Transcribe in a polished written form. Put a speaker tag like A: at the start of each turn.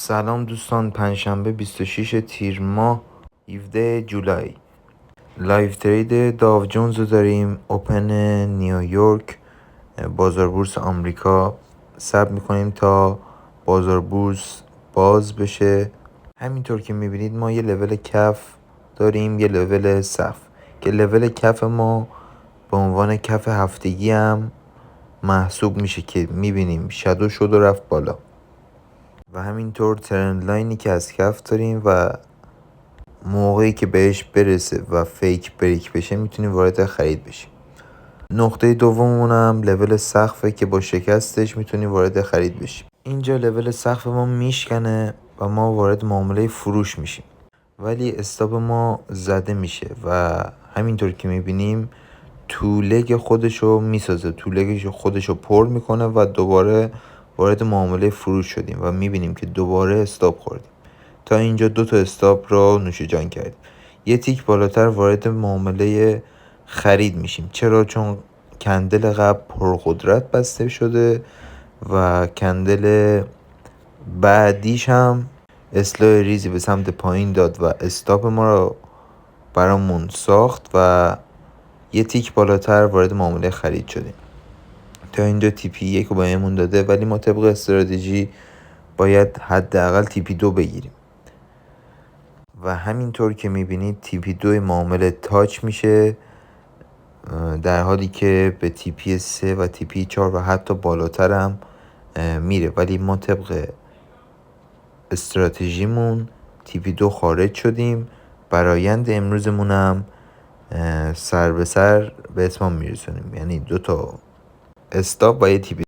A: سلام دوستان، پنجشنبه 26 تیر ماه 17 جولای لایو ترید داو جونز رو داریم. اوپن نیویورک، بازار بورس آمریکا. صبر میکنیم تا بازار بورس باز بشه. همینطور که میبینید ما یه لول کف داریم، یه لول صف که لول کف ما به عنوان کف هفتگی هم محسوب میشه که میبینیم شادو شد و رفت بالا و همینطور ترند لاینی که از کف داریم و موقعی که بهش برسه و فیک بریک بشه میتونیم وارد خرید بشیم. نقطه دوممون هم لول سقفه که با شکستش میتونیم وارد خرید بشیم. اینجا لول سقف ما میشکنه و ما وارد معامله فروش میشیم، ولی استاپ ما زده میشه و همینطور که میبینیم طولگ خودشو میسازه، طولگش خودشو پر میکنه و دوباره وارد معامله فروش شدیم و میبینیم که دوباره استاپ خوردیم. تا اینجا 2 تا استاپ را نوش جان کردیم. یه تیک بالاتر وارد معامله خرید میشیم. چرا؟ چون کندل قبل پرقدرت بسته شده و کندل بعدیش هم اصلاح ریزی به سمت پایین داد و استاپ ما را برامون ساخت و یه تیک بالاتر وارد معامله خرید شدیم. تا اینجا تیپی 1 رو بهمون داده، ولی ما طبق استراتژی باید حداقل تیپی 2 بگیریم و همینطور که میبینید تیپی 2 معامله تاچ میشه، در حالی که به تیپی 3 و تیپی 4 و حتی بالاتر هم میره، ولی ما طبق استراتژیمون تیپی 2 خارج شدیم. برایند امروزمون هم سر به سر به اتمام میرسونیم، یعنی 2 تا استاپ و یه تیپی